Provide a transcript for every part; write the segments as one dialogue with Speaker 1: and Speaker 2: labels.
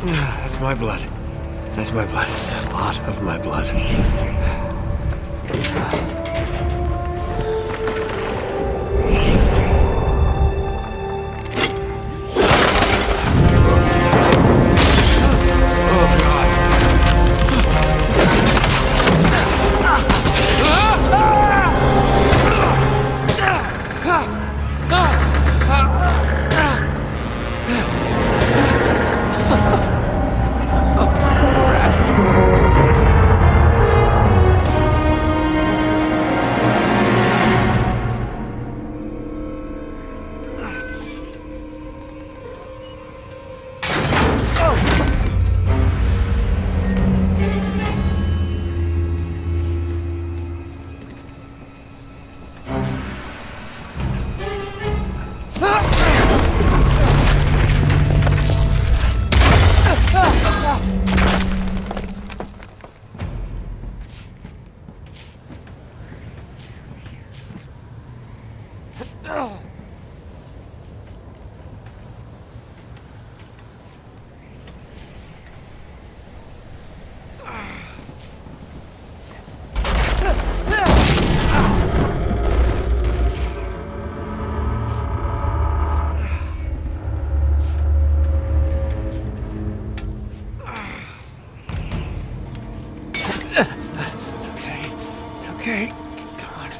Speaker 1: That's my blood. That's my blood. It's a lot of my blood. Okay. Come on.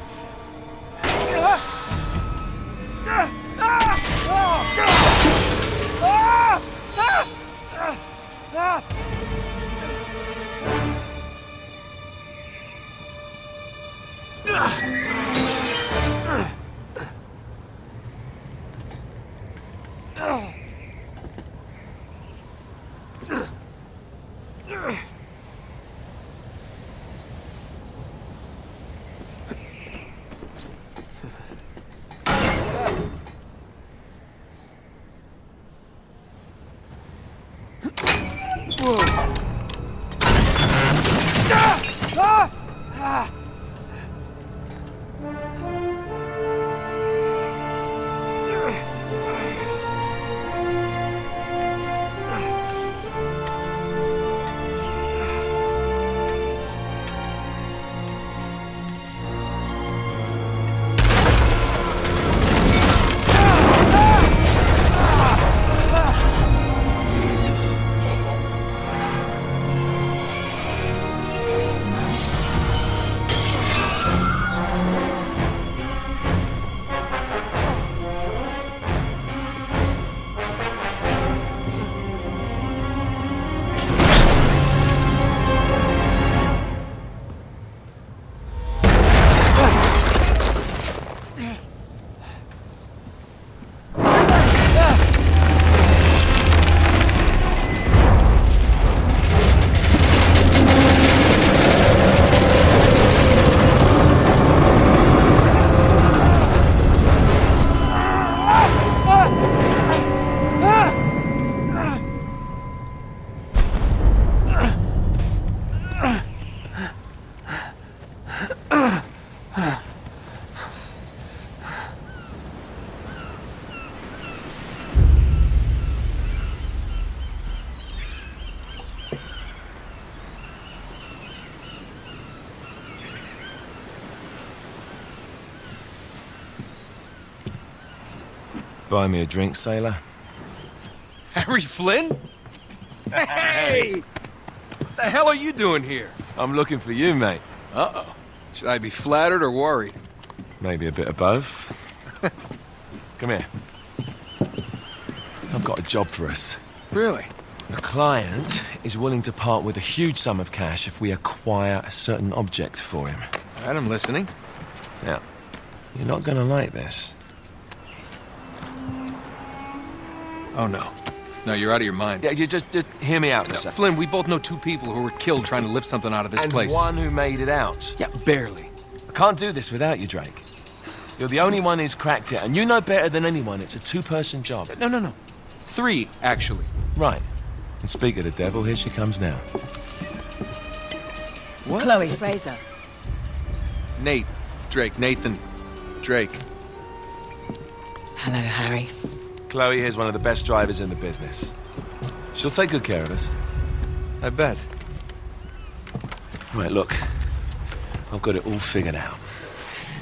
Speaker 2: Buy me a drink, sailor?
Speaker 3: Harry Flynn? Hey! What the hell are you doing here?
Speaker 2: I'm looking for you, mate.
Speaker 3: Uh-oh. Should I be flattered or worried?
Speaker 2: Maybe a bit of both. Come here. I've got a job for us.
Speaker 3: Really?
Speaker 2: The client is willing to part with a huge sum of cash if we acquire a certain object for him.
Speaker 3: All right, I'm listening.
Speaker 2: Now, you're not gonna like this.
Speaker 3: Oh, no. No, you're out of your mind.
Speaker 2: Yeah, you just hear me out for a second.
Speaker 3: Flynn, we both know two people who were killed trying to lift something out of this place.
Speaker 2: And one who made it out.
Speaker 3: Yeah, barely.
Speaker 2: I can't do this without you, Drake. You're the only one who's cracked it, and you know better than anyone it's a two-person job.
Speaker 3: No. 3, actually.
Speaker 2: Right. And speak of the devil, here she comes now.
Speaker 3: What?
Speaker 4: Chloe Fraser.
Speaker 3: Nate. Drake. Nathan. Drake.
Speaker 4: Hello, Harry.
Speaker 2: Chloe here's one of the best drivers in the business. She'll take good care of us.
Speaker 3: I bet.
Speaker 2: Right, look. I've got it all figured out.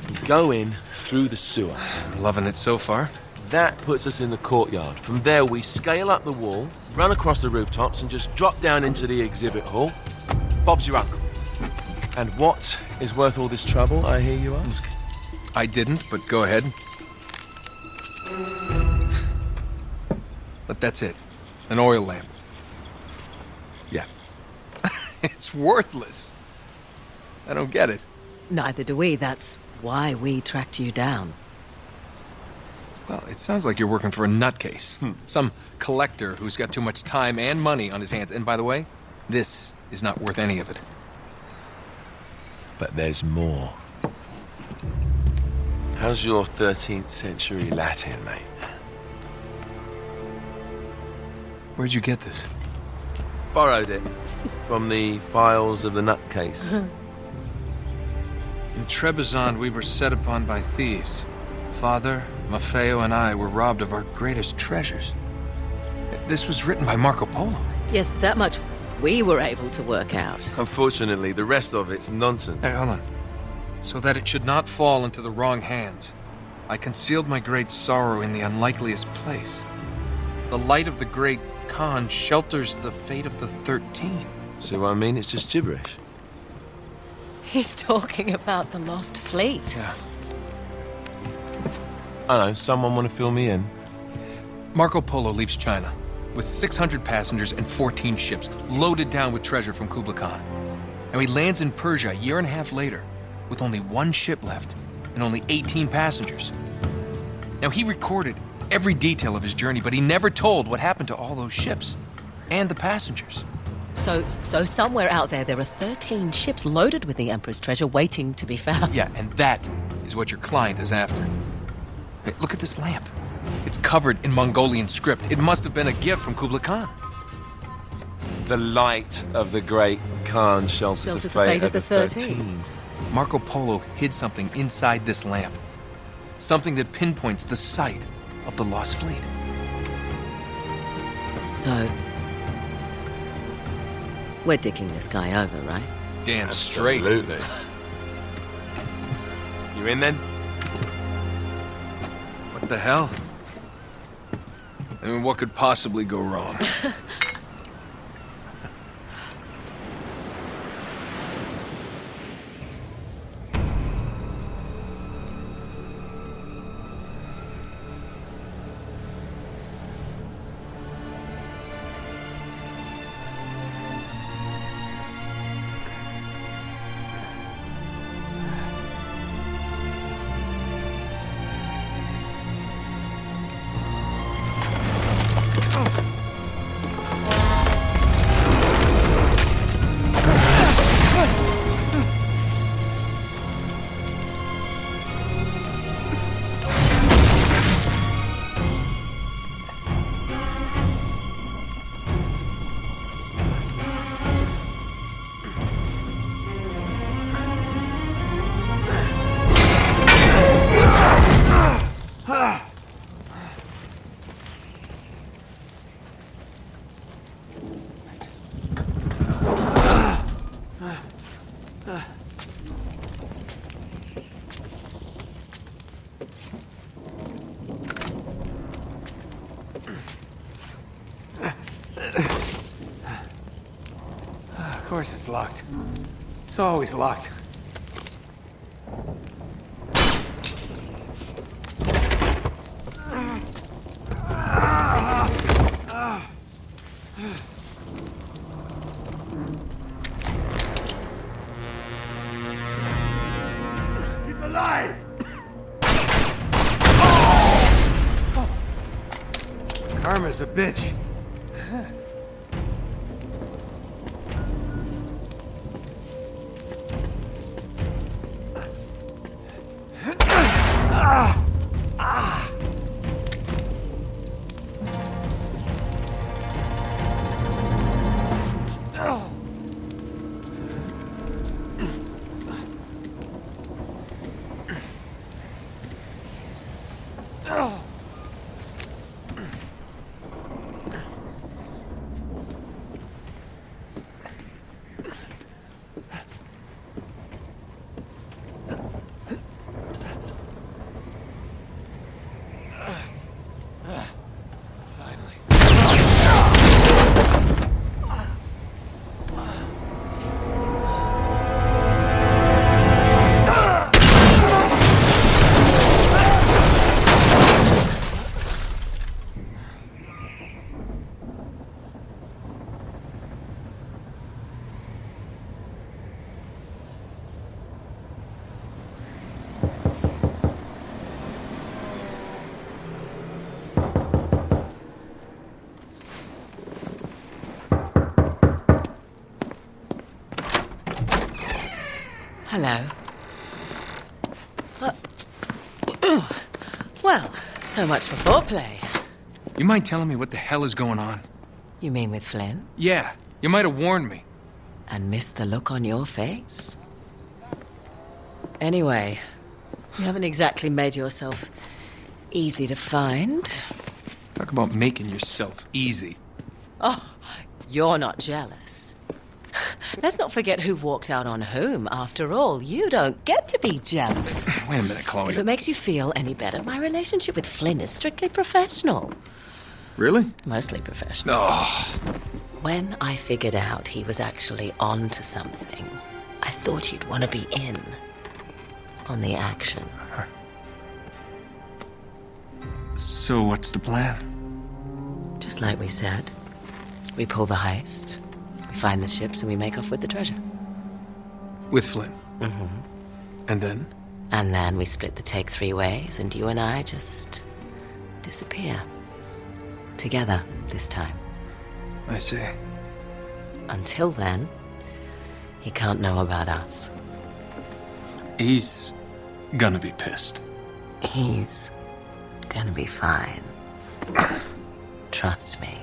Speaker 2: We go in through the sewer.
Speaker 3: Loving it so far.
Speaker 2: That puts us in the courtyard. From there, we scale up the wall, run across the rooftops, and just drop down into the exhibit hall. Bob's your uncle. And what is worth all this trouble, I hear you ask?
Speaker 3: I didn't, but go ahead. But that's it. An oil lamp.
Speaker 2: Yeah.
Speaker 3: It's worthless. I don't get it.
Speaker 4: Neither do we. That's why we tracked you down.
Speaker 3: Well, it sounds like you're working for a nutcase. Some collector who's got too much time and money on his hands. And by the way, this is not worth any of it.
Speaker 2: But there's more. How's your 13th century Latin, mate?
Speaker 3: Where'd you get this?
Speaker 2: Borrowed it from the files of the nutcase.
Speaker 3: In Trebizond, we were set upon by thieves. Father, Maffeo, and I were robbed of our greatest treasures. This was written by Marco Polo.
Speaker 4: Yes, that much we were able to work out.
Speaker 2: Unfortunately, the rest of it's nonsense.
Speaker 3: Hey, hold on. So that it should not fall into the wrong hands, I concealed my great sorrow in the unlikeliest place. The light of the great Khan shelters the fate of the 13.
Speaker 2: See what I mean? It's just gibberish.
Speaker 4: He's talking about the lost fleet.
Speaker 3: Yeah.
Speaker 2: I know, someone want to fill me in?
Speaker 3: Marco Polo leaves China with 600 passengers and 14 ships, loaded down with treasure from Kublai Khan. And he lands in Persia a year and a half later, with only one ship left and only 18 passengers. Now, he recorded every detail of his journey, but he never told what happened to all those ships and the passengers.
Speaker 4: So somewhere out there are 13 ships loaded with the Emperor's treasure waiting to be found.
Speaker 3: Yeah, and that is what your client is after. Hey, look at this lamp. It's covered in Mongolian script. It must have been a gift from Kublai Khan.
Speaker 2: The light of the great Khan shelters the fate of the 13.
Speaker 3: Marco Polo hid something inside this lamp. Something that pinpoints the site of the lost fleet.
Speaker 4: So, we're dicking this guy over, right?
Speaker 3: Damn straight.
Speaker 2: Absolutely. You in then?
Speaker 3: What the hell? I mean, what could possibly go wrong?
Speaker 1: Of course it's locked. It's always locked. He's alive! Karma's a bitch.
Speaker 4: Hello. Well, so much for foreplay.
Speaker 3: You mind telling me what the hell is going on?
Speaker 4: You mean with Flynn?
Speaker 3: Yeah, you might have warned me.
Speaker 4: And missed the look on your face? Anyway, you haven't exactly made yourself easy to find.
Speaker 3: Talk about making yourself easy.
Speaker 4: Oh, you're not jealous. Let's not forget who walked out on whom. After all, you don't get to be jealous.
Speaker 3: Wait a minute, Chloe.
Speaker 4: If it makes you feel any better, my relationship with Flynn is strictly professional.
Speaker 3: Really?
Speaker 4: Mostly professional.
Speaker 3: Oh,
Speaker 4: When I figured out he was actually on to something, I thought you'd want to be in on the action.
Speaker 3: so what's the plan?
Speaker 4: Just like we said. We pull the heist, we find the ships, and we make off with the treasure.
Speaker 3: With Flynn?
Speaker 4: Mm-hmm.
Speaker 3: And then?
Speaker 4: And then we split the take 3 ways, and you and I just disappear. Together, this time.
Speaker 3: I see.
Speaker 4: Until then, he can't know about us.
Speaker 3: He's gonna be pissed.
Speaker 4: He's gonna be fine. Trust me.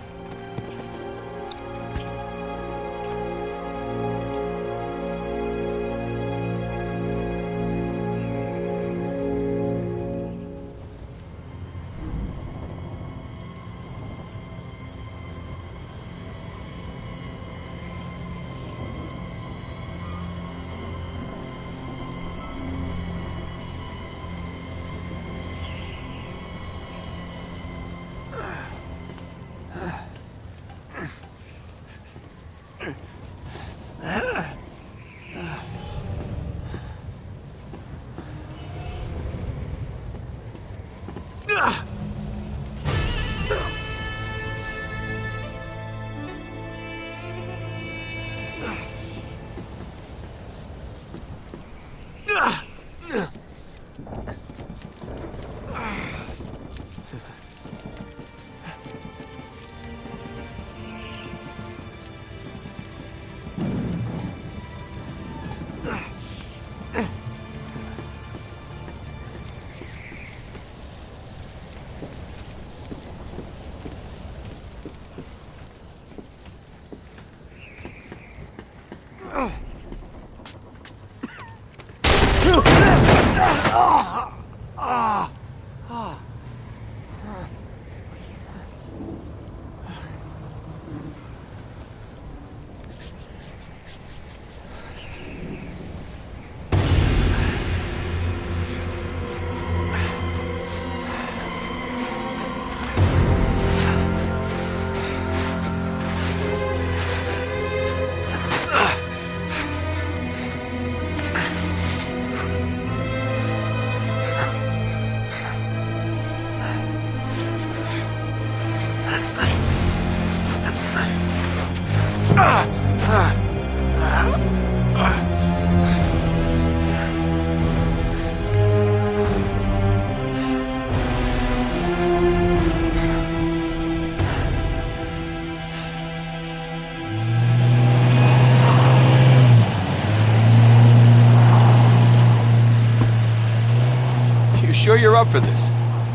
Speaker 3: Sure you're up for this?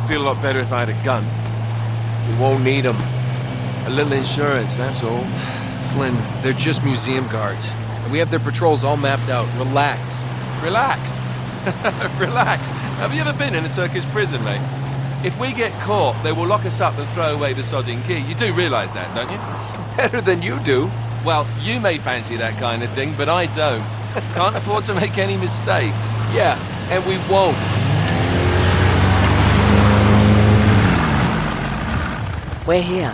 Speaker 2: Feel a lot better if I had a gun. We won't need them. A little insurance, that's all.
Speaker 3: Flynn, they're just museum guards. And we have their patrols all mapped out. Relax.
Speaker 2: Relax. Relax. Have you ever been in a Turkish prison, mate? If we get caught, they will lock us up and throw away the sodding key. You do realise that, don't you?
Speaker 3: Better than you do.
Speaker 2: Well, you may fancy that kind of thing, but I don't. Can't afford to make any mistakes.
Speaker 3: Yeah, and we won't.
Speaker 4: We're here.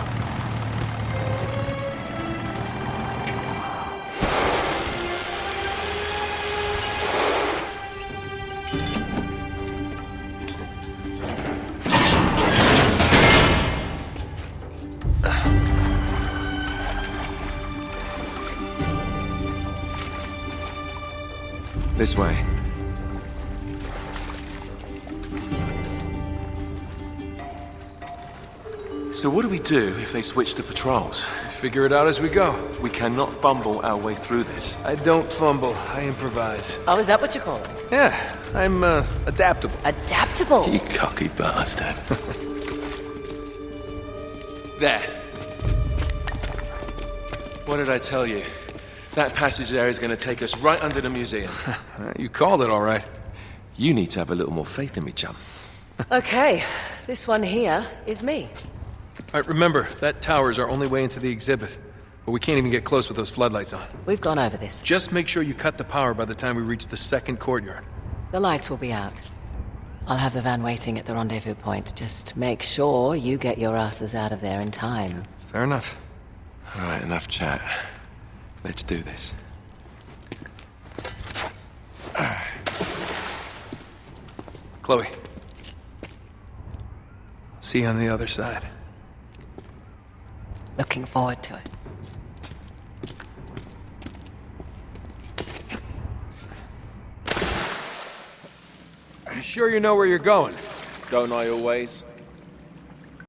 Speaker 2: This way. So what do we do if they switch the patrols?
Speaker 3: Figure it out as we go.
Speaker 2: We cannot fumble our way through this.
Speaker 3: I don't fumble, I improvise.
Speaker 4: Oh, is that what you call it?
Speaker 3: Yeah, I'm adaptable.
Speaker 4: Adaptable.
Speaker 2: You cocky bastard. There. What did I tell you? That passage there is going to take us right under the museum.
Speaker 3: You called it all right.
Speaker 2: You need to have a little more faith in me, chum.
Speaker 4: Okay, this one here is me.
Speaker 3: All right, remember, that tower is our only way into the exhibit. But we can't even get close with those floodlights on.
Speaker 4: We've gone over this.
Speaker 3: Just make sure you cut the power by the time we reach the second courtyard.
Speaker 4: The lights will be out. I'll have the van waiting at the rendezvous point. Just make sure you get your asses out of there in time.
Speaker 3: Fair enough.
Speaker 2: All right, enough chat. Let's do this.
Speaker 3: Chloe. See you on the other side.
Speaker 4: Looking forward to it.
Speaker 5: You sure you know where you're going?
Speaker 2: Don't I always?